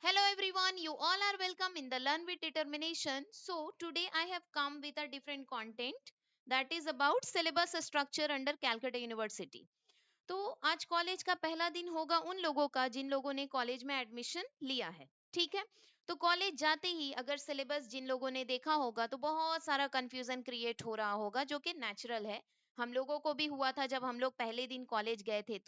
Hello everyone, you all are welcome in the Learn with Determination. So, today I have come with a different content that is about syllabus structure under Calcutta University. तो आज college का पहला दिन होगा उन लोगों का जिन लोगों ने कॉलेज में एडमिशन लिया है। ठीक है। तो कॉलेज जाते ही अगर सिलेबस जिन लोगों ने देखा होगा तो बहुत सारा कंफ्यूजन क्रिएट हो रहा होगा जो कि नेचुरल है। हम लोगों को भी हुआ था जब हम लोग पहले दिन कॉलेज गए थे।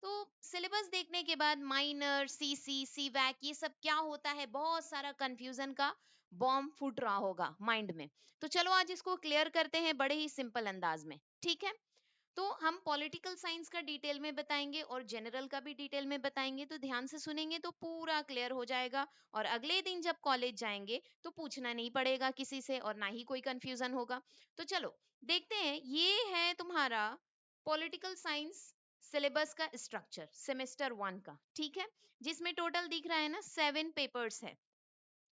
तो सिलेबस देखने के बाद माइनर सीसी सी वैक ये सब क्या होता है, बहुत सारा कंफ्यूजन का बॉम्ब फूट रहा होगा माइंड में। तो चलो आज इसको क्लियर करते हैं बड़े ही सिंपल अंदाज में। ठीक है। तो हम पॉलिटिकल साइंस का डिटेल में बताएंगे और जनरल का भी डिटेल में बताएंगे, तो ध्यान से सुनेंगे तो पूरा क्लियर हो जाएगा। और अगले दिन जब कॉलेज जाएंगे तो पूछना नहीं पड़ेगा किसी से और ना ही कोई कंफ्यूजन होगा। तो चलो देखते हैं, ये है तुम्हारा पॉलिटिकल साइंस सिलेबस का स्ट्रक्चर सेमेस्टर 1 का। ठीक है। जिसमें टोटल दिख रहा है ना 7 पेपर्स है।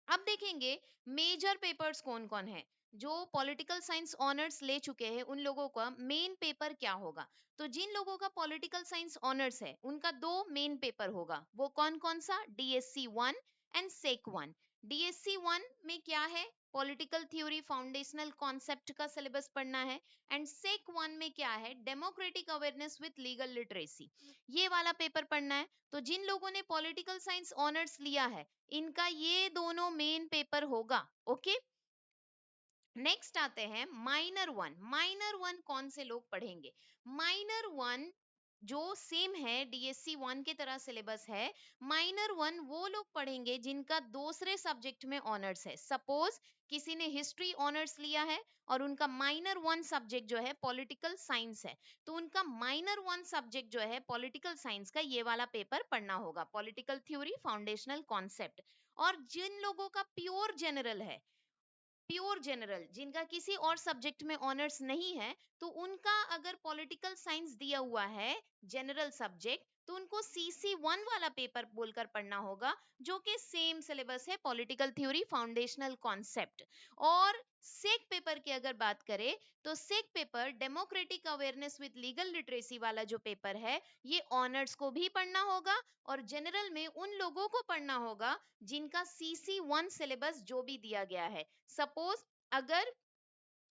अब देखेंगे मेजर पेपर्स कौन कौन है। जो पॉलिटिकल साइंस ऑनर्स ले चुके हैं उन लोगों का मेन पेपर क्या होगा। तो जिन लोगों का पॉलिटिकल साइंस ऑनर्स है उनका दो मेन पेपर होगा। वो कौन कौन सा, DSC 1 एंड सेक 1। DSC 1 में क्या है, पॉलिटिकल थ्योरी फाउंडेशनल कॉन्सेप्ट का सिलेबस पढ़ना है। एंड सेक 1 में क्या है, democratic awareness with legal literacy, ये वाला पेपर पढ़ना है। तो जिन लोगों ने पॉलिटिकल साइंस ऑनर्स लिया है इनका ये दोनों मेन पेपर होगा। ओके। नेक्स्ट आते हैं माइनर 1। माइनर 1 कौन से लोग पढ़ेंगे। माइनर 1 जो सेम है DSC 1 की तरह सिलेबस है। माइनर 1 वो लोग पढ़ेंगे जिनका दूसरे सब्जेक्ट में ऑनर्स है। सपोज किसी ने हिस्ट्री ऑनर्स लिया है और उनका माइनर 1 सब्जेक्ट जो है पॉलिटिकल साइंस है, तो उनका माइनर 1 सब्जेक्ट जो है पॉलिटिकल साइंस का ये वाला पेपर पढ़ना होगा, पॉलिटिकल थ्योरी फाउंडेशनल कॉन्सेप्ट। और जिन लोगों का प्योर जनरल है, प्योर जनरल जिनका किसी और सब्जेक्ट में ऑनर्स नहीं है, तो उनका अगर पॉलिटिकल साइंस दिया हुआ है जनरल सब्जेक्ट, तो उनको CC 1 वाला पेपर बोलकर पढ़ना होगा, जो कि सेम सिलेबस है पॉलिटिकल थ्योरी फाउंडेशनल कॉन्सेप्ट। और सेक पेपर की अगर बात करें तो SEC paper democratic awareness with legal literacy वाला जो पेपर है, ये ऑनर्स को भी पढ़ना होगा और जनरल में उन लोगों को पढ़ना होगा जिनका CC 1 सिलेबस जो भी दिया गया है। सपोज अगर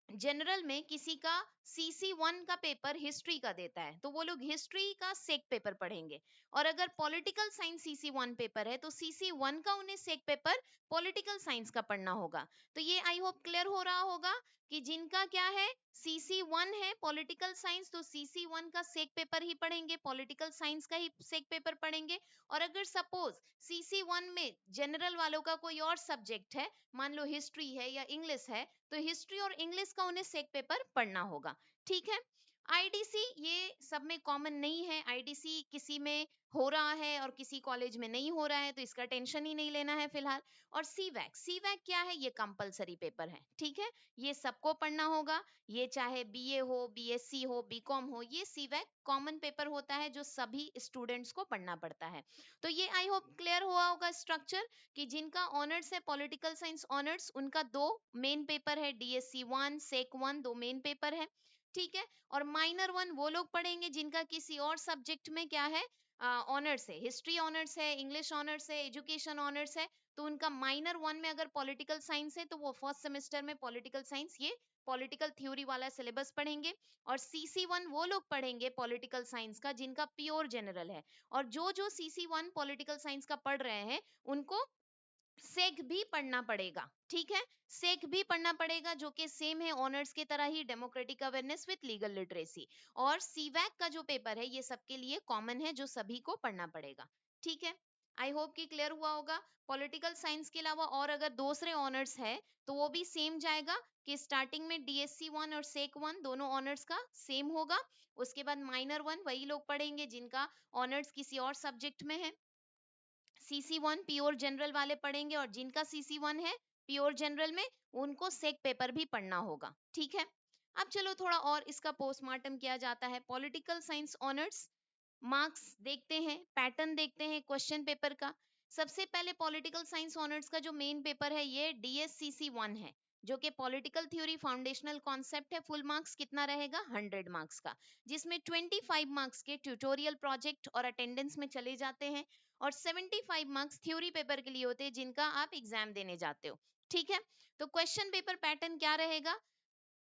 जनरल में किसी का CC 1 का पेपर हिस्ट्री का देता है तो वो लोग हिस्ट्री का सेक पेपर पढ़ेंगे। और अगर पॉलिटिकल साइंस CC 1 पेपर है तो CC 1 का उन्हें सेक पेपर पॉलिटिकल साइंस का पढ़ना होगा। तो ये आई होप क्लियर हो रहा होगा कि जिनका क्या है CC 1 है पॉलिटिकल साइंस, तो CC 1 का सेक पेपर ही पढ़ेंगे, पॉलिटिकल साइंस का ही सेक पेपर पढ़ेंगे। और अगर सपोज CC 1 में जनरल वालों का कोई और सब्जेक्ट है, मान लो हिस्ट्री है या इंग्लिश है, तो हिस्ट्री और इंग्लिश का उन्हें सेक पेपर पढ़ना होगा। ठीक है। आईडीसी ये सब में कॉमन नहीं है, आईडीसी किसी में हो रहा है और किसी कॉलेज में नहीं हो रहा है, तो इसका टेंशन ही नहीं लेना है फिलहाल। और सीवैक, सीवैक क्या है, ये कंपलसरी पेपर है। ठीक है। ये सबको पढ़ना होगा, ये चाहे बीए हो, बीएससी हो, बीकॉम हो, ये सीवैक कॉमन पेपर होता है जो सभी स्टूडेंट्स को पढ़ना पड़ता है। तो ये आई होप क्लियर हुआ होगा स्ट्रक्चर, कि जिनका ऑनर्स है पॉलिटिकल साइंस ऑनर्स उनका दो मेन पेपर है, DSC 1 सेक 1 दो मेन पेपर है। ठीक है। और माइनर 1 वो लोग पढ़ेंगे जिनका किसी और सब्जेक्ट में क्या है, ऑनर्स है, हिस्ट्री ऑनर्स है, इंग्लिश ऑनर्स है, एजुकेशन ऑनर्स है। तो उनका माइनर 1 में अगर पॉलिटिकल साइंस है तो वो फर्स्ट सेमेस्टर में पॉलिटिकल साइंस ये पॉलिटिकल थ्योरी वाला सिलेबस पढ़ेंगे। और CC 1 वो लोग पढ़ेंगे पॉलिटिकल साइंस का जिनका प्योर जनरल है। और जो जो CC 1 पॉलिटिकल साइंस का पढ़ रहे हैं उनको सेक भी पढ़ना पड़ेगा। ठीक है। सेक भी पढ़ना पड़ेगा जो कि सेम है ऑनर्स की तरह ही, democratic awareness with legal literacy. और सीवैक का जो पेपर है ये सबके लिए कॉमन है जो सभी को पढ़ना पड़ेगा। ठीक है। आई होप कि क्लियर हुआ होगा। पॉलिटिकल साइंस के अलावा और अगर दूसरे ऑनर्स है तो वो भी सेम जाएगा, कि स्टार्टिंग में DSC 1 और सेक 1 दोनों ऑनर्स का सेम होगा। उसके बाद माइनर 1 वही लोग पढ़ेंगे जिनका ऑनर्स किसी और सब्जेक्ट में है। CC 1 प्योर जनरल वाले पढ़ेंगे और जिनका CC 1 है प्योर जनरल में उनको सेक पेपर भी पढ़ना होगा। ठीक है। अब चलो थोड़ा और इसका पोस्टमार्टम किया जाता है। पॉलिटिकल साइंस ऑनर्स मार्क्स देखते हैं, पैटर्न देखते हैं क्वेश्चन पेपर का। सबसे पहले पॉलिटिकल साइंस ऑनर्स का जो मेन पेपर है ये DSCC 1 है, जो कि पॉलिटिकल थ्योरी फाउंडेशनल कॉन्सेप्ट है। फुल मार्क्स कितना रहेगा, 100 मार्क्स का, जिसमें 25 मार्क्स के ट्यूटोरियल प्रोजेक्ट और अटेंडेंस में चले जाते हैं। और 75 मार्क्स थ्योरी पेपर के लिए होते हैं जिनका आप एग्जाम देने जाते हो। ठीक है, तो क्वेश्चन पेपर पैटर्न क्या रहेगा?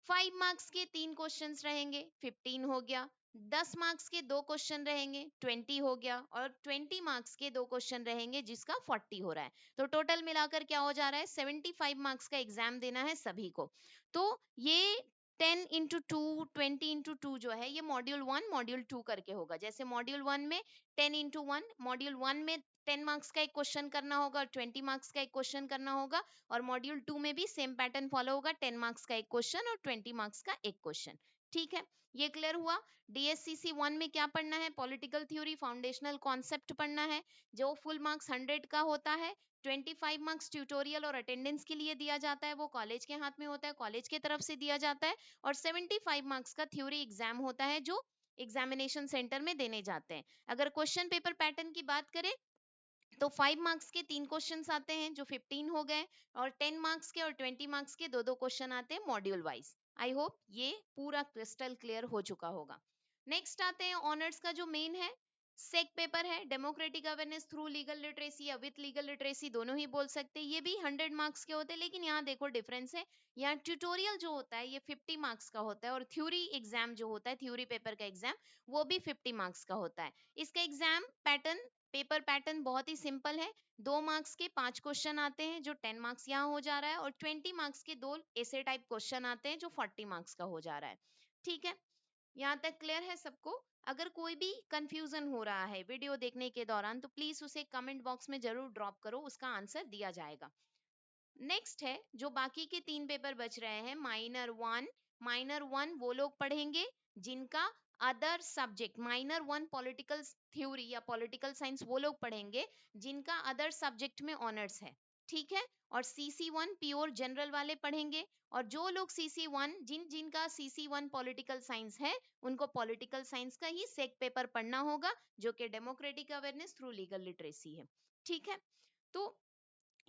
5 मार्क्स के 3 क्वेश्चंस रहेंगे, 15 हो गया। 10 मार्क्स के 2 क्वेश्चन रहेंगे, 20 हो गया। और 20 मार्क्स के 2 क्वेश्चन रहेंगे जिसका 40 हो रहा है। तो टोटल मिलाकर क्या हो जा रहा है? 75 मार्क्स का एग्जाम देना है सभी को। तो ये 10 into 2, 20 into 2 जो है ये मॉड्यूल 1 मॉड्यूल 2 करके होगा। जैसे मॉड्यूल 1 में 10 into 1, मॉड्यूल 1 में 10 मार्क्स का एक क्वेश्चन करना होगा और 20 मार्क्स का एक क्वेश्चन करना होगा। और मॉड्यूल 2 में भी सेम पैटर्न फॉलो होगा, 10 मार्क्स का एक क्वेश्चन और 20 मार्क्स का एक क्वेश्चन। ठीक है, ये क्लियर हुआ। DSCC 1 में क्या पढ़ना है? पॉलिटिकल थ्योरी, फाउंडेशनल कॉन्सेप्ट पढ़ना है, जो फुल मार्क्स 100 का होता है। 25 मार्क्स ट्यूटोरियल और अटेंडेंस के लिए दिया जाता है, वो कॉलेज के हाथ में होता है, कॉलेज की तरफ से दिया जाता है। और 75 मार्क्स का थ्योरी एग्जाम होता है जो एग्जामिनेशन सेंटर में देने जाते हैं। अगर क्वेश्चन पेपर पैटर्न की बात करें तो 5 मार्क्स के 3 क्वेश्चन आते हैं जो 15 हो गए। और 10 मार्क्स के और 20 मार्क्स के दो दो क्वेश्चन आते हैं मॉड्यूल वाइज। आई होप ये पूरा क्रिस्टल क्लियर हो चुका होगा। नेक्स्ट आते हैं ऑनर्स का जो मेन है, सेक पेपर है, democratic awareness through legal literacy या विथ लीगल लिटरेसी, दोनों ही बोल सकते हैं। ये भी 100 मार्क्स के होते हैं, लेकिन यहाँ देखो डिफरेंस है। यहाँ ट्यूटोरियल जो होता है ये 50 मार्क्स का होता है, और थ्योरी एग्जाम जो होता है, थ्योरी पेपर का एग्जाम, वो भी 50 मार्क्स का होता है। इसका एग्जाम पैटर्न, पेपर पैटर्न बहुत ही सिंपल है। 2 मार्क्स के 5 क्वेश्चन आते हैं जो 10 मार्क्स यहाँ हो जा रहा है, और 20 मार्क्स के 2 ऐसे टाइप क्वेश्चन आते हैं जो 40 मार्क्स का हो जा रहा है। ठीक है, यहाँ तक क्लियर है सबको? अगर कोई भी कंफ्यूजन हो रहा है वीडियो देखने के दौरान तो प्लीज उसे कमेंट बॉक्स में जरूर ड्रॉप करो, उसका आंसर दिया जाएगा। नेक्स्ट है जो बाकी के 3 पेपर बच रहे हैं, माइनर 1 वो लोग पढ़ेंगे जिनका other subject, minor 1 political theory या पॉलिटिकल साइंस वो लोग पढ़ेंगे जिनका अदर सब्जेक्ट में ऑनर्स है। ठीक है, और CC1 प्योर जनरल वाले पढ़ेंगे। और जो लोग CC1, जिनका CC1 पॉलिटिकल साइंस है, उनको पॉलिटिकल साइंस का ही सेक पेपर पढ़ना होगा, जो कि democratic awareness through legal literacy है। ठीक है, तो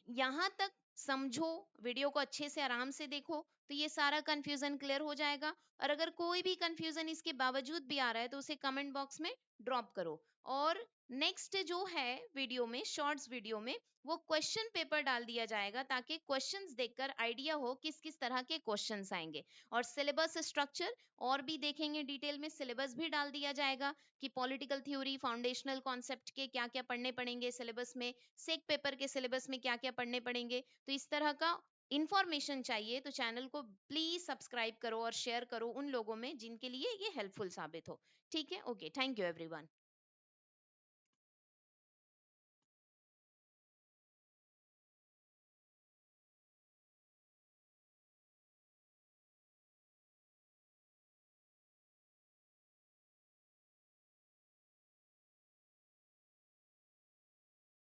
यहां तक समझो, वीडियो को अच्छे से आराम से देखो तो ये सारा कंफ्यूजन क्लियर हो जाएगा। और अगर कोई भी कंफ्यूजन इसके बावजूद भी आ रहा है तो उसे कमेंट बॉक्स में ड्रॉप करो। और नेक्स्ट जो है वीडियो में, शॉर्ट्स वीडियो में, वो क्वेश्चन पेपर डाल दिया जाएगा ताकि क्वेश्चंस देखकर आइडिया हो किस किस तरह के क्वेश्चंस आएंगे। और सिलेबस स्ट्रक्चर और भी देखेंगे डिटेल में, सिलेबस भी डाल दिया जाएगा कि पॉलिटिकल थ्योरी, फाउंडेशनल कॉन्सेप्ट के क्या क्या पढ़ने पड़ेंगे सिलेबस में, सेक पेपर के सिलेबस में क्या क्या पढ़ने पड़ेंगे। तो इस तरह का इंफॉर्मेशन चाहिए तो चैनल को प्लीज सब्सक्राइब करो और शेयर करो उन लोगों में जिनके लिए ये हेल्पफुल साबित हो। ठीक है, ओके, थैंक यू एवरीवन।